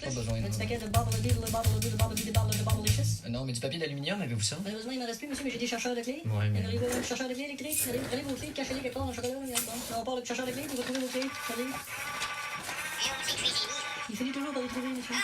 Pas besoin. Un petit paquet de barbalicious. Non, mais du papier d'aluminium, avez-vous ça? Malheureusement, il m'en reste plus, monsieur, mais j'ai des chercheurs de clés. Ouais, mais... Allez-vous un chercheur de clés électriques? Allez vos clés, cachez-les quelque part dans le chocolat. On part le chercheur de clés, vous retrouvez vos clés. Allez. Il finit toujours par les trouver, monsieur.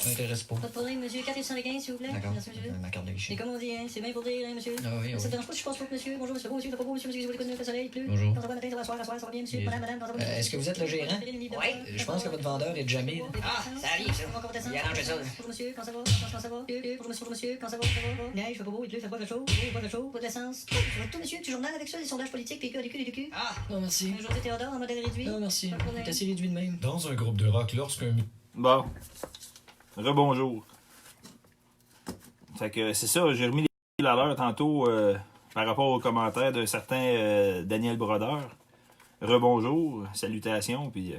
Ça m'intéresse pas. Pas de problème, monsieur. 4,75, s'il vous plaît. D'accord. Merci, monsieur. Ma carte de Et guichet. comme on dit, hein, c'est bien pour dire, hein, monsieur. Ah oui, Ça oui. te dérange pas si je passe pas, monsieur? Bonjour, monsieur. Beau, monsieur. T'as pas beau, monsieur. Monsieur, vous voulez connaître le soleil, il pleut. Bonjour. Ça va matin, ça va soir, ça va bien, monsieur. Yes. Madame, ça va bien. Est-ce que vous êtes le gérant? Oui. Je pense que votre vendeur est Jamil. Ah, ça arrive, ça. Il arrange ça. Bonjour, monsieur. Quand ça va? Quand ça va? Bonjour, monsieur. Quand ça va? Neige, il fait pas beau, il pleut, il fait pas chaud. Pas de chaud, pas de l'essence. Je vois tout, monsieur. Tu journal avec ça, les sondages politiques, PQ, LQ, LQ. Ah, non, merci. Un jour, Théodore, en modèle réduit. Non, merci. Pas de problème. Il est assez réduit de même. Dans un groupe de rock, lorsqu'un... Bon. Rebonjour. Fait que c'est ça, j'ai remis les à l'heure tantôt par rapport aux commentaires d'un certain Daniel Brodeur. Rebonjour, salutations, puis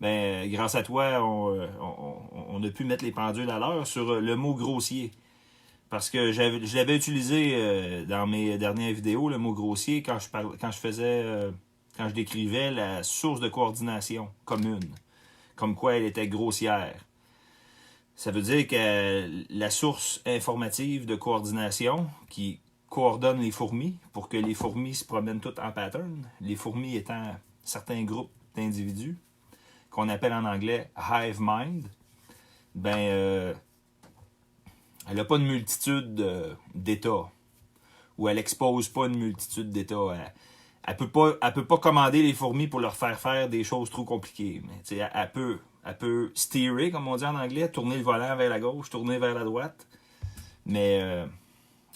grâce à toi, on a pu mettre les pendules à l'heure sur le mot grossier. Parce que je l'avais utilisé dans mes dernières vidéos, le mot grossier, quand je décrivais la source de coordination commune. Comme quoi elle était grossière. Ça veut dire que la source informative de coordination qui coordonne les fourmis pour que les fourmis se promènent toutes en pattern, les fourmis étant certains groupes d'individus, qu'on appelle en anglais hive mind, elle n'a pas une multitude d'états, ou elle expose pas une multitude d'états. Elle peut pas commander les fourmis pour leur faire des choses trop compliquées. Mais elle peut steerer, comme on dit en anglais, tourner le volant vers la gauche, tourner vers la droite. Mais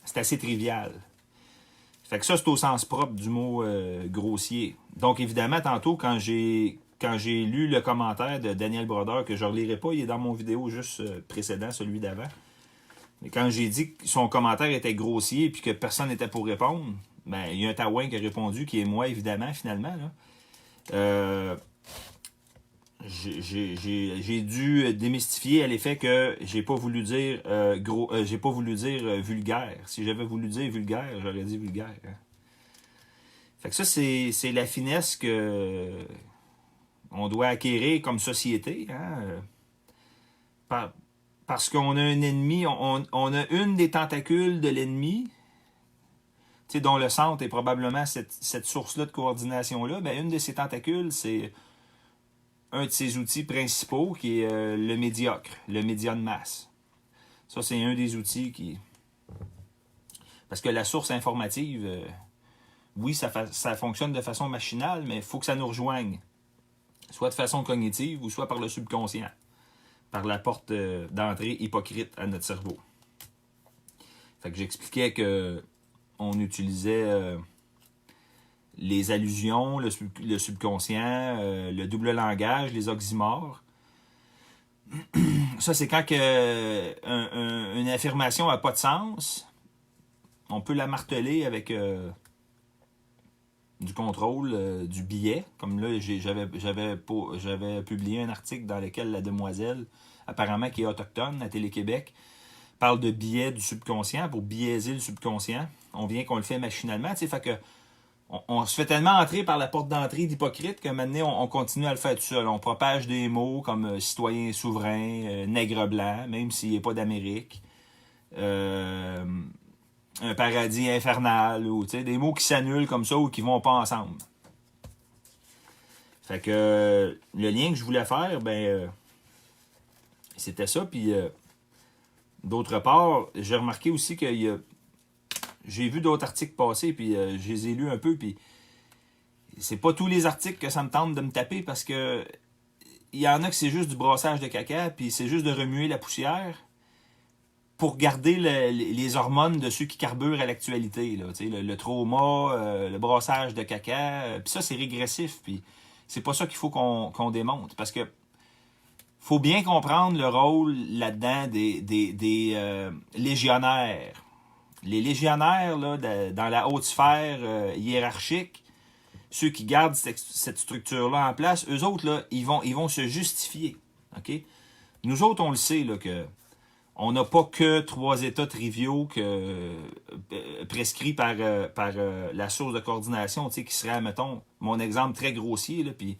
c'est assez trivial. Fait que ça, c'est au sens propre du mot grossier. Donc, évidemment, tantôt, quand j'ai lu le commentaire de Daniel Brodeur, que je ne relirai pas, il est dans mon vidéo juste précédent, celui d'avant. Mais quand j'ai dit que son commentaire était grossier et que personne n'était pour répondre, il y a un taouin qui a répondu, qui est moi, évidemment, finalement. Là. J'ai dû démystifier à l'effet que j'ai pas voulu dire j'ai pas voulu dire vulgaire. Si j'avais voulu dire vulgaire, j'aurais dit vulgaire. Hein. Fait que ça, c'est la finesse que on doit acquérir comme société. Hein. Parce qu'on a un ennemi, on a une des tentacules de l'ennemi, dont le centre est probablement cette source-là de coordination-là. Une de ces tentacules, c'est un de ses outils principaux qui est le médiocre, le média de masse. Ça, c'est un des outils qui... Parce que la source informative, oui, ça fonctionne de façon machinale, mais il faut que ça nous rejoigne. Soit de façon cognitive ou soit par le subconscient. Par la porte d'entrée hypocrite à notre cerveau. Fait que j'expliquais que on utilisait... les allusions, le subconscient, le double langage, les oxymores. Ça, c'est quand une affirmation n'a pas de sens. On peut la marteler avec du contrôle, du biais. Comme là, j'avais publié un article dans lequel la demoiselle, apparemment qui est autochtone à Télé-Québec, parle de biais du subconscient pour biaiser le subconscient. On vient qu'on le fait machinalement. Fait que on se fait tellement entrer par la porte d'entrée d'hypocrite que maintenant on continue à le faire tout seul. On propage des mots comme citoyen souverain, nègre blanc, même s'il n'est pas d'Amérique, un paradis infernal, ou des mots qui s'annulent comme ça ou qui vont pas ensemble. Fait que le lien que je voulais faire, c'était ça. Puis d'autre part, j'ai remarqué aussi qu'il y a... J'ai vu d'autres articles passer, puis je les ai lus un peu, puis c'est pas tous les articles que ça me tente de me taper, parce que il y en a que c'est juste du brassage de caca, puis c'est juste de remuer la poussière pour garder les hormones de ceux qui carburent à l'actualité. Le trauma, le brassage de caca, puis ça, c'est régressif, puis c'est pas ça qu'il faut qu'on démonte, parce que faut bien comprendre le rôle là-dedans des légionnaires. Les légionnaires, là, dans la haute sphère hiérarchique, ceux qui gardent cette structure-là en place, eux autres, là, ils vont se justifier. Okay? Nous autres, on le sait, là, que on n'a pas que 3 états triviaux prescrits par la source de coordination, qui serait, mettons, mon exemple très grossier, là, puis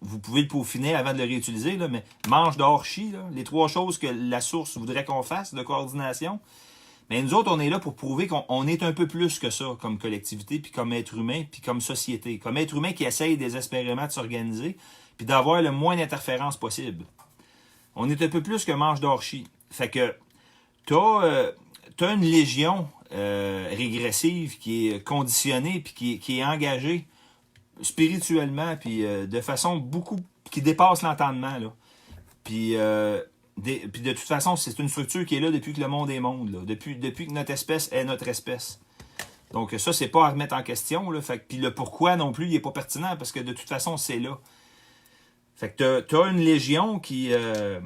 vous pouvez le peaufiner avant de le réutiliser, là, mais manche d'orchis, les 3 choses que la source voudrait qu'on fasse de coordination. Mais nous autres, on est là pour prouver qu'on est un peu plus que ça, comme collectivité, puis comme être humain, puis comme société. Comme être humain qui essaye désespérément de s'organiser, puis d'avoir le moins d'interférences possible. On est un peu plus que manche d'orchis. Fait que t'as une légion régressive qui est conditionnée, puis qui est engagée spirituellement, puis de façon beaucoup qui dépasse l'entendement, là. Puis de toute façon, c'est une structure qui est là depuis que le monde est monde, là. Depuis que notre espèce est notre espèce. Donc ça, c'est pas à remettre en question, là. Fait que, puis le pourquoi non plus, il est pas pertinent, parce que de toute façon, c'est là. Fait que t'as une légion qui est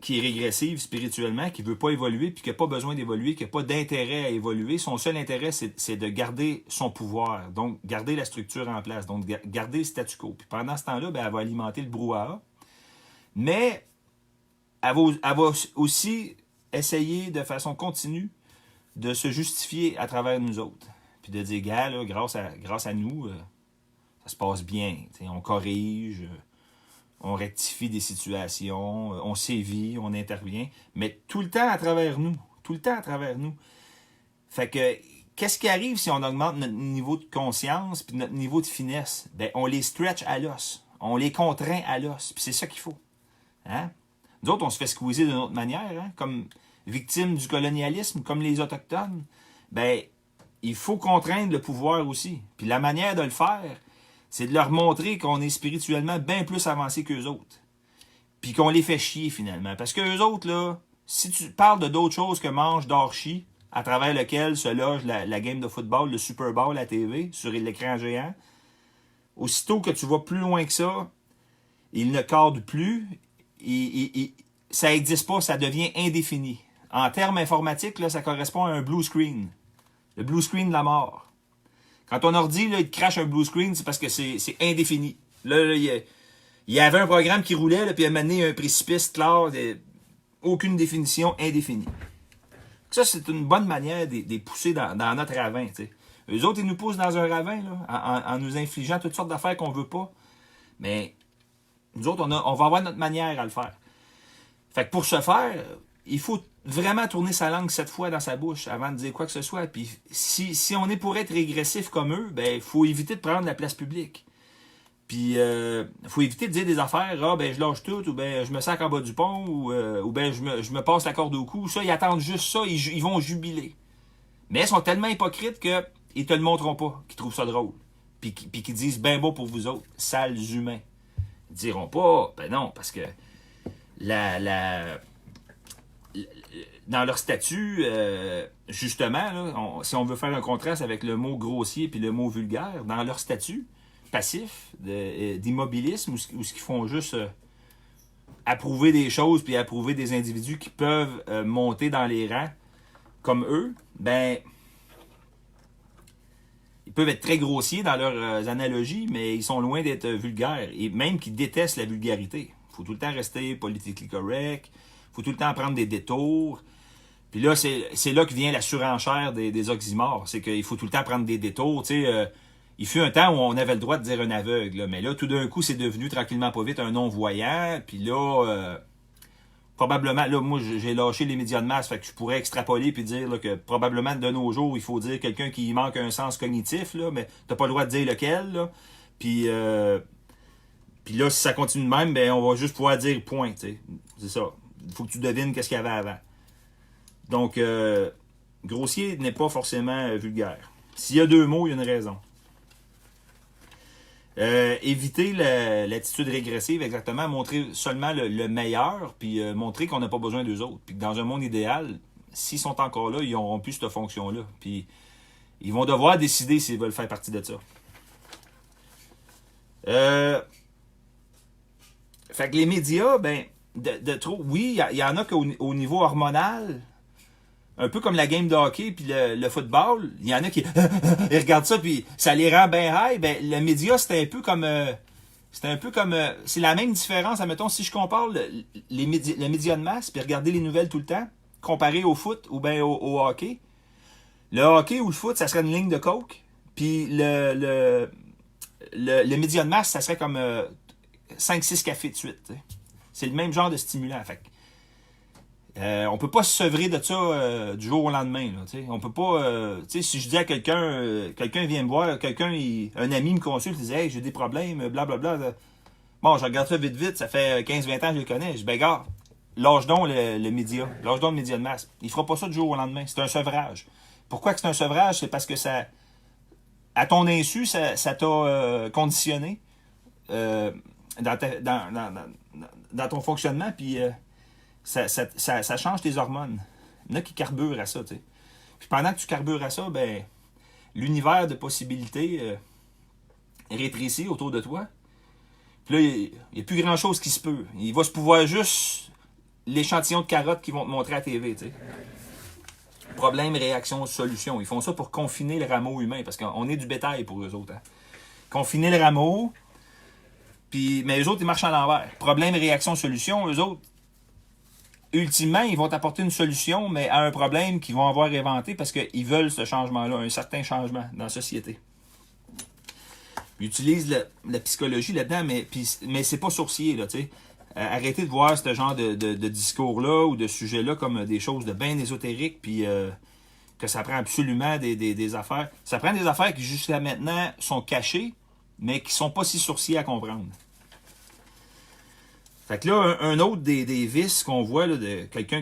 régressive spirituellement, qui veut pas évoluer, puis qui n'a pas besoin d'évoluer, qui n'a pas d'intérêt à évoluer. Son seul intérêt, c'est de garder son pouvoir, donc garder la structure en place, donc garder le statu quo. Puis pendant ce temps-là, ben, elle va alimenter le brouhaha. Mais elle va aussi essayer de façon continue de se justifier à travers nous autres. Puis de dire, gars, là, grâce à nous, ça se passe bien. T'sais, on corrige, on rectifie des situations, on sévit, on intervient, mais tout le temps à travers nous. Tout le temps à travers nous. Fait que, qu'est-ce qui arrive si on augmente notre niveau de conscience puis notre niveau de finesse? Ben, on les stretch à l'os. On les contraint à l'os. Puis c'est ça qu'il faut. Hein? Nous autres, on se fait squeezer d'une autre manière, hein? Comme victimes du colonialisme, comme les Autochtones. Ben, il faut contraindre le pouvoir aussi. Puis la manière de le faire, c'est de leur montrer qu'on est spirituellement bien plus avancé qu'eux autres. Puis qu'on les fait chier, finalement. Parce qu'eux autres, là, si tu parles de d'autres choses que manche d'orchis, à travers lequel se loge la game de football, le Super Bowl à TV, sur l'écran géant, aussitôt que tu vas plus loin que ça, il ne cadre plus, ça n'existe pas, ça devient indéfini. En termes informatiques, là, ça correspond à un blue screen. Le blue screen de la mort. Quand ton ordi, là, il te crache un blue screen, c'est parce que c'est indéfini. Là, il y avait un programme qui roulait, là, puis à un moment donné, il y a un précipice clair, aucune définition, indéfinie. Ça, c'est une bonne manière de les pousser dans notre ravin. T'sais. Eux autres, ils nous poussent dans un ravin là, en nous infligeant toutes sortes d'affaires qu'on veut pas. Mais nous autres, on va avoir notre manière à le faire. Fait que pour ce faire, il faut vraiment tourner sa langue 7 fois dans sa bouche avant de dire quoi que ce soit. Puis si on est pour être régressif comme eux, ben il faut éviter de prendre la place publique. Puis faut éviter de dire des affaires, ben je lâche tout, ou ben je me sac en bas du pont, ou ben je me passe la corde au cou. Ça, ils attendent juste ça, ils vont jubiler. Mais ils sont tellement hypocrites qu'ils te le montreront pas, qu'ils trouvent ça drôle. Puis qu'ils disent ben beau pour vous autres, sales humains. Ils diront pas, ben non, parce que dans leur statut, justement, là, si on veut faire un contraste avec le mot grossier puis le mot vulgaire, dans leur statut passif d'immobilisme, où ils font juste approuver des choses puis approuver des individus qui peuvent monter dans les rangs comme eux, ben ils peuvent être très grossiers dans leurs analogies, mais ils sont loin d'être vulgaires, et même qu'ils détestent la vulgarité. Il faut tout le temps rester politically correct, il faut tout le temps prendre des détours. Puis là, c'est là que vient la surenchère des oxymores. C'est qu'il faut tout le temps prendre des détours. Tu sais, il fut un temps où on avait le droit de dire un aveugle. Là, mais là, tout d'un coup, c'est devenu tranquillement pas vite un non-voyant. Puis là, probablement, là, moi, j'ai lâché les médias de masse. Fait que je pourrais extrapoler puis dire là, que probablement, de nos jours, il faut dire quelqu'un qui manque un sens cognitif. Là, mais t'as pas le droit de dire lequel. Là. Puis là, si ça continue de même, ben on va juste pouvoir dire point. T'sais. C'est ça. Il faut que tu devines qu'est-ce qu'il y avait avant. Donc, grossier n'est pas forcément vulgaire. S'il y a 2 mots, il y a une raison. Éviter l'attitude régressive, exactement. Montrer seulement le meilleur, puis montrer qu'on n'a pas besoin d'eux autres. Puis que dans un monde idéal, s'ils sont encore là, ils n'auront plus cette fonction-là. Puis ils vont devoir décider s'ils veulent faire partie de ça. Fait que les médias, ben, oui, il y en a qu'au niveau hormonal, un peu comme la game de hockey puis le football, il y en a qui ils regardent ça puis ça les rend bien high. Ben le média c'est un peu comme c'est la même différence. Admettons si je compare le média de masse puis regarder les nouvelles tout le temps comparé au foot ou bien au hockey. Le hockey ou le foot, ça serait une ligne de coke. Puis le média de masse, ça serait comme 5-6 cafés de suite. T'sais. C'est le même genre de stimulant. Fait on peut pas se sevrer de ça du jour au lendemain. Là, t'sais. On peut pas. Si je dis à quelqu'un, quelqu'un vient me voir, un ami me consulte, il dit hey, j'ai des problèmes, blablabla. Bon, je regarde ça vite, ça fait 15-20 ans que je le connais. Je dis ben gars, lâche donc le média. Lâche donc le média de masse. Il fera pas ça du jour au lendemain. C'est un sevrage. Pourquoi que c'est un sevrage? C'est parce que ça. À ton insu, ça t'a conditionné dans ton fonctionnement, puis ça change tes hormones. Il y en a qui carburent à ça, tu sais. Puis pendant que tu carbures à ça, ben l'univers de possibilités rétrécit autour de toi. Puis là, il n'y a plus grand-chose qui se peut. Il va se pouvoir juste l'échantillon de carottes qu'ils vont te montrer à la TV, tu sais. Problème, réaction, solution. Ils font ça pour confiner le rameau humain, parce qu'on est du bétail pour eux autres. Hein. Confiner le rameau, mais eux autres, ils marchent à l'envers. Problème, réaction, solution, eux autres, ultimement, ils vont apporter une solution, mais à un problème qu'ils vont avoir inventé parce qu'ils veulent ce changement-là, un certain changement dans la société. Ils utilisent la psychologie là-dedans, mais c'est pas sourcier, là, tu sais. Arrêtez de voir ce genre de discours-là ou de sujets-là comme des choses de bien ésotériques, puis que ça prend absolument des affaires. Ça prend des affaires qui, jusqu'à maintenant, sont cachées, mais qui sont pas si sourciers à comprendre. Fait que là, un autre des vices qu'on voit là, de quelqu'un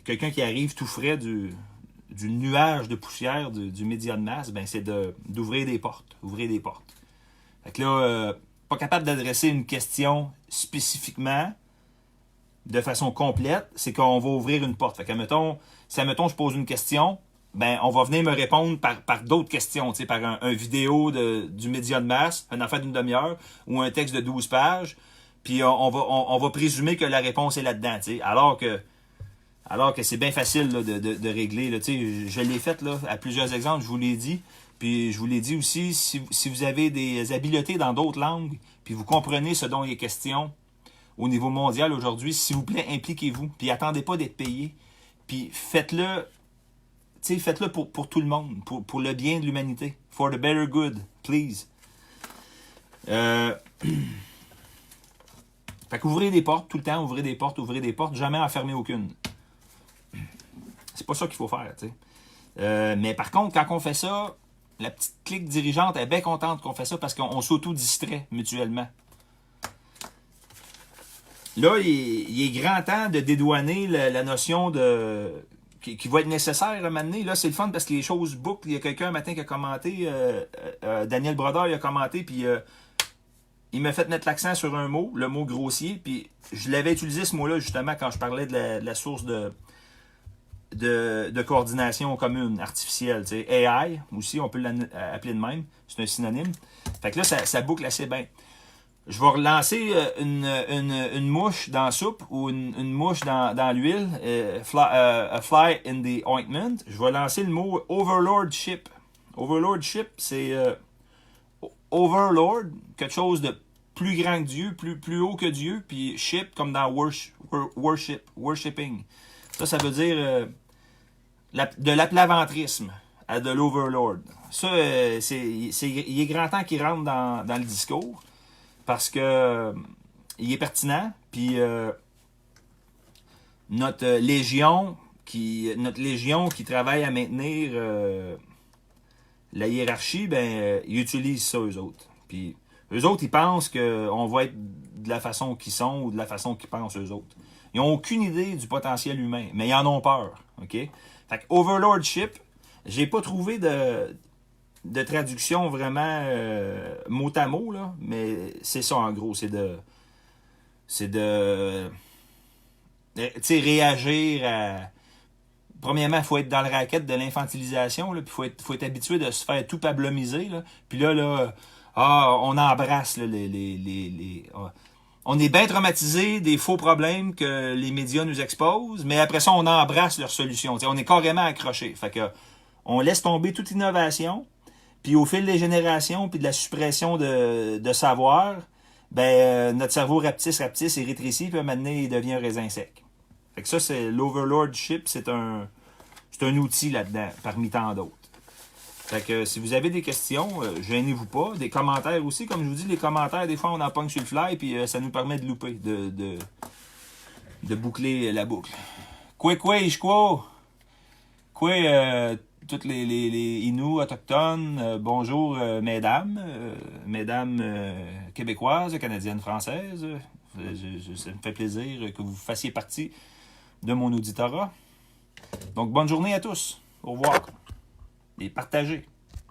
quelqu'un qui arrive tout frais du nuage de poussière du média de masse, ben c'est d'ouvrir des portes. Ouvrir des portes. Fait que là, pas capable d'adresser une question spécifiquement de façon complète, c'est qu'on va ouvrir une porte. Fait que, si je pose une question, ben on va venir me répondre par d'autres questions, tu sais, par un vidéo du média de masse, une affaire d'une demi-heure, ou un texte de 12 pages, puis on va présumer que la réponse est là-dedans, tu sais, alors que c'est bien facile là, de régler. Là, tu sais, je l'ai fait là, à plusieurs exemples, je vous l'ai dit. Puis je vous l'ai dit aussi, si vous avez des habiletés dans d'autres langues, puis vous comprenez ce dont il est question au niveau mondial aujourd'hui, s'il vous plaît, impliquez-vous. Puis attendez pas d'être payé. Puis faites-le pour tout le monde, pour le bien de l'humanité. For the better good, please. Fait qu'ouvrez des portes tout le temps, ouvrez des portes, jamais en fermer aucune. C'est pas ça qu'il faut faire, tu sais. Mais par contre, quand on fait ça, la petite clique dirigeante est bien contente qu'on fait ça parce qu'on s'auto-distrait mutuellement. Là, il est grand temps de dédouaner la notion qui va être nécessaire à un moment donné. Là, c'est le fun parce que les choses bouclent. Il y a quelqu'un un matin qui a commenté, Daniel Brodeur, il a commenté, puis il m'a fait mettre l'accent sur un mot, le mot grossier, puis je l'avais utilisé ce mot-là justement quand je parlais de la source de coordination commune artificielle, tu sais, AI aussi, on peut l'appeler de même, c'est un synonyme. Fait que là, ça boucle assez bien. Je vais relancer une mouche dans la soupe ou une mouche dans l'huile, a fly in the ointment. Je vais lancer le mot overlordship. Overlordship, c'est overlord, quelque chose de plus grand que Dieu, plus haut que Dieu, puis ship comme dans worshiping. Ça veut dire de l'aplaventrisme à de l'overlord. Ça, il est grand temps qu'il rentre dans le discours parce que il est pertinent. Puis notre légion qui travaille à maintenir la hiérarchie, ben ils utilisent ça eux autres. Puis eux autres, ils pensent qu'on va être de la façon qu'ils sont ou de la façon qu'ils pensent eux autres. Ils n'ont aucune idée du potentiel humain, mais ils en ont peur. OK? Fait que overlordship, j'ai pas trouvé de traduction vraiment mot à mot, là, mais c'est ça en gros. C'est de réagir à. Premièrement, il faut être dans le racket de l'infantilisation, puis il faut être habitué de se faire tout pablomiser. Là. Puis là, on embrasse là, on est bien traumatisé des faux problèmes que les médias nous exposent, mais après ça, on embrasse leurs solutions. T'sais, on est carrément accroché. Fait que on laisse tomber toute innovation, puis au fil des générations, puis de la suppression de savoir, notre cerveau rapetisse et rétrécit, puis maintenant, il devient un raisin sec. Fait que ça, c'est l'overlordship, c'est un outil là-dedans, parmi tant d'autres. Fait que si vous avez des questions, gênez-vous pas. Des commentaires aussi. Comme je vous dis, les commentaires, des fois, on en pogne sur le fly, puis ça nous permet de louper, de boucler la boucle. Quoi, toutes les Inuits autochtones, bonjour, mesdames québécoises, canadiennes, françaises. Ça me fait plaisir que vous fassiez partie de mon auditorat. Donc, bonne journée à tous. Au revoir. Et partagez.